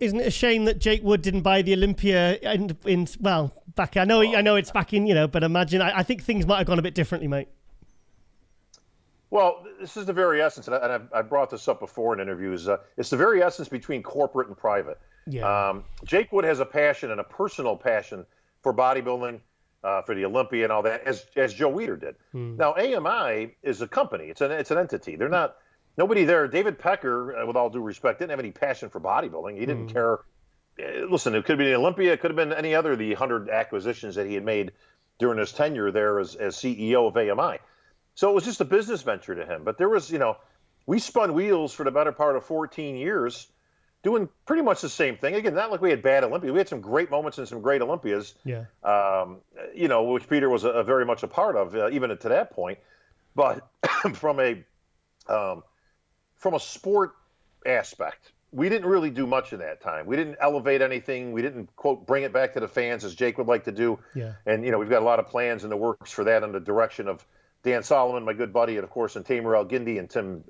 isn't it a shame that Jake Wood didn't buy the Olympia back? I know it's back in, but imagine, I think things might have gone a bit differently, mate. Well, this is the very essence, and I brought this up before in interviews. It's the very essence between corporate and private. Yeah. Jake Wood has a passion and a personal passion for bodybuilding, for the Olympia and all that, as Joe Weider did. Now, AMI is a company. It's an entity. They're not nobody there. David Pecker, with all due respect, didn't have any passion for bodybuilding. He didn't care. Listen, it could be the Olympia. It could have been any other of the 100 acquisitions that he had made during his tenure there as CEO of AMI. So it was just a business venture to him. But there was, we spun wheels for the better part of 14 years doing pretty much the same thing. Again, not like we had bad Olympias. We had some great moments and some great Olympias, which Peter was very much a part of, even to that point. But from a sport aspect, we didn't really do much in that time. We didn't elevate anything. We didn't, quote, bring it back to the fans as Jake would like to do. Yeah. And, we've got a lot of plans in the works for that under the direction of Dan Solomon, my good buddy, and, of course, and Tamer El-Gindi and Tim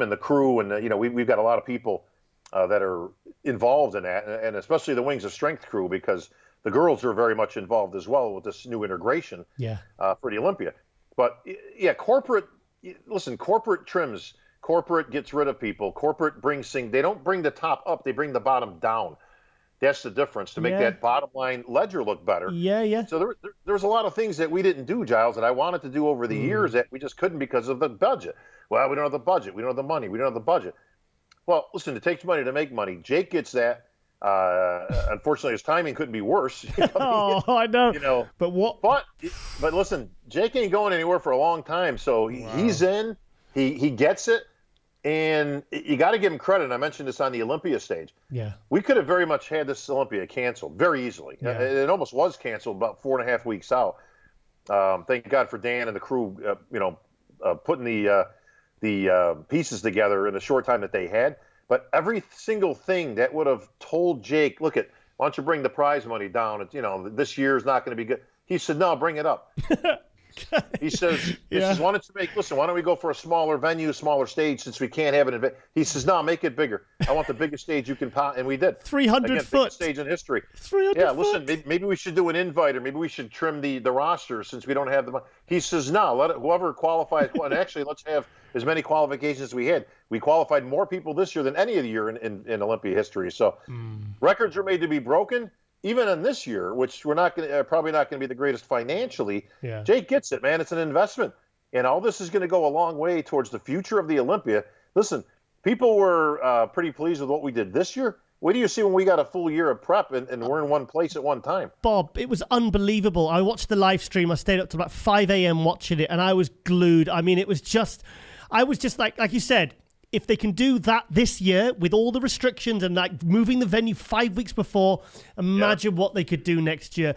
and the crew. And, we've got a lot of people that are involved in that, and especially the Wings of Strength crew, because the girls are very much involved as well with this new integration for the Olympia. But, corporate trims. Corporate gets rid of people. Corporate brings things. They don't bring the top up. They bring the bottom down. That's the difference, to make that bottom line ledger look better. Yeah. So there's a lot of things that we didn't do, Giles, that I wanted to do over the years that we just couldn't because of the budget. Well, we don't have the budget. We don't have the money. We don't have the budget. Well, listen, it takes money to make money. Jake gets that. Unfortunately, his timing couldn't be worse. I know. But listen, Jake ain't going anywhere for a long time. So he's in. He gets it. And you got to give him credit. And I mentioned this on the Olympia stage. Yeah. We could have very much had this Olympia canceled very easily. Yeah. It almost was canceled about 4.5 weeks out. Thank God for Dan and the crew, putting the pieces together in a short time that they had. But every single thing that would have told Jake, why don't you bring the prize money down? This year is not going to be good. He said, no, bring it up. He says, why don't we go for a smaller venue, smaller stage, since we can't have an event? He says, no, make it bigger. I want the biggest stage you can and we did. 300 foot. Biggest stage in history. 300 foot. Listen, maybe we should do an invite, or maybe we should trim the roster since we don't have the money. He says, no, whoever qualifies, and actually let's have as many qualifications as we had. We qualified more people this year than any of the year in Olympia history. So records are made to be broken. Even in this year, which we're not going probably not going to be the greatest financially, Jake gets it, man. It's an investment, and all this is going to go a long way towards the future of the Olympia. Listen, people were pretty pleased with what we did this year. What do you see when we got a full year of prep and we're in one place at one time? Bob, it was unbelievable. I watched the live stream. I stayed up to about 5 a.m. watching it, and I was glued. I mean, I was just like you said. If they can do that this year with all the restrictions and moving the venue 5 weeks before, imagine what they could do next year.